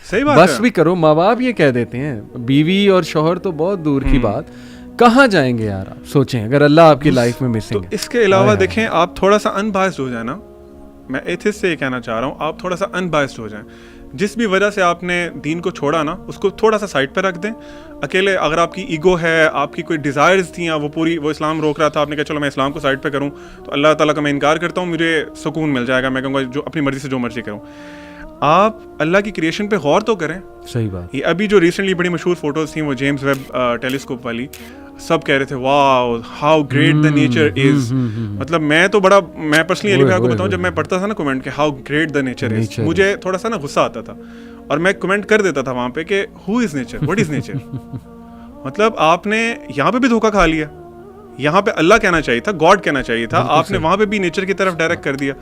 بس بھی کرو. ماں باپ یہ کہہ دیتے ہیں, بیوی اور شوہر تو بہت دور کی بات, کہاں جائیں گے یار آپ سوچیں اگر اللہ آپ کی لائف میں مسنگ ہے. اس کے علاوہ دیکھیں آپ تھوڑا سا ان بائسڈ ہو جائیں نا, میں ایتھسٹ سے یہ کہنا چاہ رہا ہوں, آپ تھوڑا سا ان بائسڈ ہو جائیں. جس بھی وجہ سے آپ نے دین کو چھوڑا نا, اس کو تھوڑا سا سائڈ پہ رکھ دیں. اکیلے اگر آپ کی ایگو ہے, آپ کی کوئی ڈیزائرز تھیں, وہ اسلام روک رہا تھا, آپ نے کہا چلو میں اسلام کو سائڈ پہ کروں, تو اللہ تعالیٰ کا میں انکار کرتا ہوں, مجھے سکون مل جائے گا, میں کہوں گا جو اپنی مرضی سے جو مرضی کروں. آپ اللہ کی کریشن پہ غور تو کریں. صحیح بات. یہ ابھی جو ریسنٹلی بڑی مشہور فوٹوز تھیں وہ جیمز ویب ٹیلیسکوپ والی, سب کہہ رہے تھے wow how great the nature is. مطلب میں پرسنلی علی بھائی کو بتاؤں, جب میں پڑھتا تھا نا کمنٹ کہ ہاؤ گریٹ دا نیچر از, مجھے تھوڑا سا نا غصہ آتا تھا, اور میں کمنٹ کر دیتا تھا وہاں پہ کہ who is nature, what is nature. مطلب آپ نے یہاں پہ بھی دھوکہ کھا لیا, یہاں پہ اللہ کہنا چاہیے تھا, گاڈ کہنا چاہیے تھا, آپ نے وہاں پہ بھی نیچر کی طرف ڈائریکٹ کر دیا.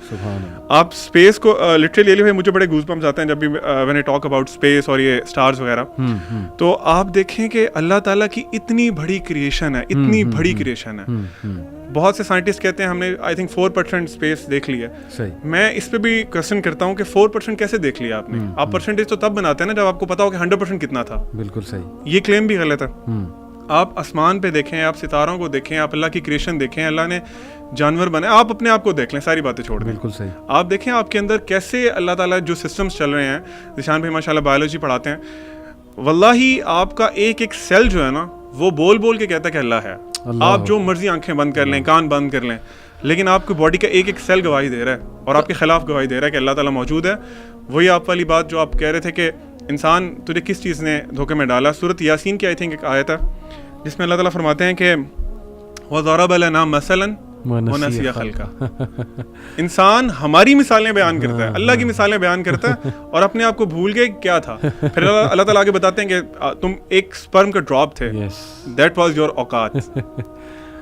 آپ اسپیس کو لٹرلی علی بھائی مجھے بڑے گوز بمپس آتے ہیں جب بھی when I talk about space اور یہ اسٹارز وغیرہ. تو آپ دیکھیں کہ اللہ تعالیٰ کی اتنی بڑی کریشن ہے, اتنی بڑی کریشن ہے. بہت سے سائنٹسٹ کہتے ہیں ہم نے آئی تھنک 4% اسپیس دیکھ لی ہے. میں اس پہ بھی کوشچن کرتا ہوں کہ 4% کیسے دیکھ لیا آپ نے. آپ پرسنٹیج تو تب بناتے ہیں نا جب آپ کو پتا ہو کہ 100% کتنا تھا. بالکل صحیح. یہ کلیم بھی غلط ہے. آپ آسمان پہ دیکھیں, آپ ستاروں کو دیکھیں, آپ اللہ کی کریشن دیکھیں, اللہ نے جانور بنائے, آپ اپنے آپ کو دیکھ لیں, ساری باتیں چھوڑ دیں. بالکل صحیح. آپ دیکھیں آپ کے اندر کیسے اللہ تعالیٰ جو سسٹمز چل رہے ہیں. ذیشان بھائی ماشاء اللہ بایولوجی پڑھاتے ہیں, واللہ آپ کا ایک ایک سیل جو ہے نا وہ بول بول کے کہتا ہے کہ اللہ ہے. آپ جو مرضی آنکھیں بند کر لیں, کان بند کر لیں, لیکن آپ کی باڈی کا ایک ایک سیل گواہی دے رہا ہے اور آپ کے خلاف گواہی دے رہا ہے کہ اللہ تعالیٰ موجود ہے. وہی آپ والی بات جو آپ کہہ رہے تھے کہ انسان تجھے کس چیز نے دھوکے میں ڈالا. سورۃ یاسین کی آئی تھنک ایک آیت ہے جس میں اللہ تعالیٰ فرماتے ہیں کہ وَضَرَبَ لَنَا مَثَلًا وَنَسِيَ خَلْقَهُ. انسان ہماری مثالیں بیان کرتا ہے, اللہ کی مثالیں بیان کرتا ہے, اور اپنے آپ کو بھول گئے کیا تھا. پھر اللہ تعالیٰ آگے بتاتے ہیں کہ تم ایک سپرم کا ڈراپ تھے, دیٹ واز یور اوقات,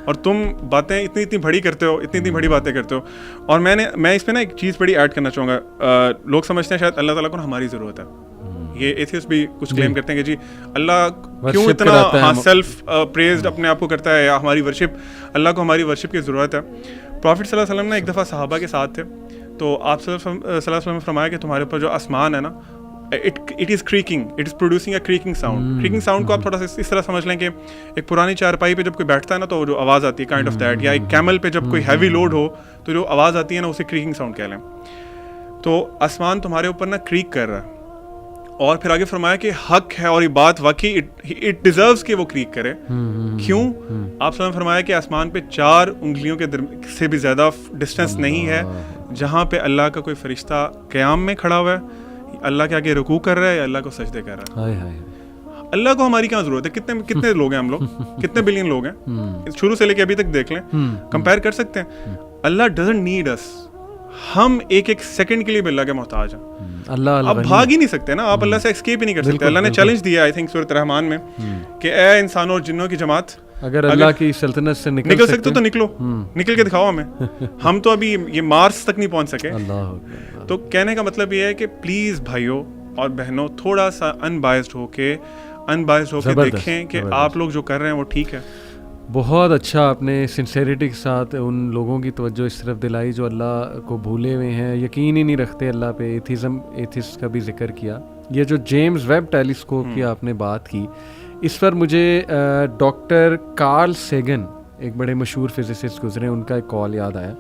اور تم باتیں اتنی بڑی کرتے ہو, اتنی بڑی باتیں کرتے ہو. اور میں اس پہ نا ایک چیز بڑی ایڈ کرنا چاہوں گا. لوگ سمجھتے ہیں شاید اللہ تعالیٰ کو ہماری ضرورت ہے. یہ ایتھیسٹ بھی کچھ کلیم کرتے ہیں کہ جی اللہ کیوں اتنا سیلف پریزڈ اپنے آپ کو کرتا ہے, یا ہماری ورشپ, اللہ کو ہماری ورشپ کی ضرورت ہے. پروفٹ صلی اللہ علیہ وسلم نے ایک دفعہ صحابہ کے ساتھ تھے, تو آپ صلی اللہ علیہ وسلم نے فرمایا کہ تمہارے اوپر جو آسمان ہے نا, it is cracking, it is producing a cracking sound. Cracking sound کو آپ تھوڑا سا اس طرح سمجھ لیں کہ ایک پرانی چارپائی پہ جب کوئی بیٹھتا ہے نا تو جو آواز آتی ہے کائنڈ آف دیٹ, یا ایک کیمل پہ جب کوئی ہیوی لوڈ ہو تو جو آواز آتی ہے نا اسے کریکنگ ساؤنڈ کہہ لیں. تو آسمان تمہارے اوپر نا کریک کر رہا ہے, اور پھر آگے فرمایا کہ حق ہے اور یہ بات واقعی اٹ ڈیزروز کہ وہ کریک کرے. کیوں؟ آپ نے فرمایا کہ آسمان پہ 4 انگلیوں کے سے بھی زیادہ ڈسٹینس نہیں ہے جہاں پہ اللہ کا کوئی فرشتہ قیام میں کھڑا ہوا ہے, اللہ کے آگے رکوع کر رہا ہے, یا اللہ کو سجدے کر رہا ہے. اللہ کو ہماری کہاں ضرورت ہے؟ کتنے لوگ ہیں ہم لوگ, کتنے بلین لوگ ہیں, شروع سے لے کے ابھی تک دیکھ لیں, کمپیئر کر سکتے ہیں. اللہ ڈزنٹ نیڈ اس. ہم ایک ایک سیکنڈ کے لیے بھی اللہ کے محتاج ہیں. آپ بھاگ ہی نہیں سکتے نا, آپ اللہ سے ایسکیپ ہی نہیں کر سکتے. اللہ نے چیلنج دیا آئی تھنک سورۃ رحمان میں کہ اے انسانوں اور جنوں کی جماعت, اگر اللہ کی سلطنت سے نکل سکتے تو نکلو, نکل کے دکھاؤ ہمیں. ہم تو ابھی یہ مارس تک نہیں پہنچ سکے. تو کہنے کا مطلب یہ ہے کہ پلیز بھائیوں اور بہنوں تھوڑا سا ان بائسڈ ہو کے دیکھیں کہ آپ لوگ جو کر رہے ہیں وہ ٹھیک ہے. بہت اچھا آپ نے سنسیریٹی کے ساتھ ان لوگوں کی توجہ اس طرف دلائی جو اللہ کو بھولے ہوئے ہیں, یقین ہی نہیں رکھتے اللہ پہ. ایتھسٹ کا بھی ذکر کیا. یہ جو جیمز ویب ٹیلیسکوپ کی آپ نے بات کی, اس پر مجھے ڈاکٹر کارل سیگن, ایک بڑے مشہور فزسسٹ گزرے, ان کا ایک کال یاد آیا.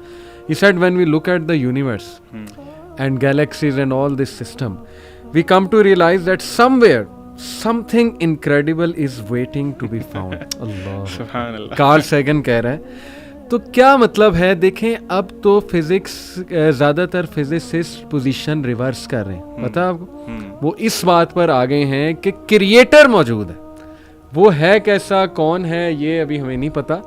He said when we look at the universe and galaxies and all this system, we come to realize that somewhere something incredible is waiting to be found. سبحان اللہ. Karl Sagan کہہ رہے ہیں. تو کیا مطلب ہے؟ دیکھیں اب تو فزکس زیادہ تر فزسسٹ پوزیشن ریورس کر رہے ہیں. پتہ آپ کو, وہ اس بات پر آ گئے ہیں کہ کریٹر موجود ہے. وہ ہے کیسا, کون ہے, یہ ابھی ہمیں نہیں پتا,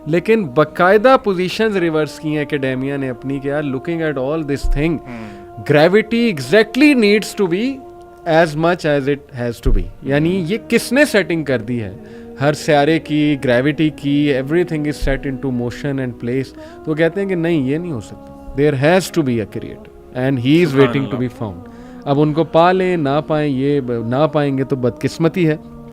لیکن باقاعدہ پوزیشنز ریورس کی ہیں اکیڈیمیا نے اپنی, کہ looking at all this thing, gravity exactly needs to be as much as it has to be. یعنی یہ کس نے سیٹنگ کر دی ہے ہر سیارے کی, گریوٹی کی, everything is set into motion and place. تو کہتے ہیں کہ نہیں, یہ نہیں ہو سکتا. There has to be a creator and he is waiting to be found. اب ان کو پا لیں نہ پائیں, یہ نہ پائیں گے تو بدقسمتی ہے.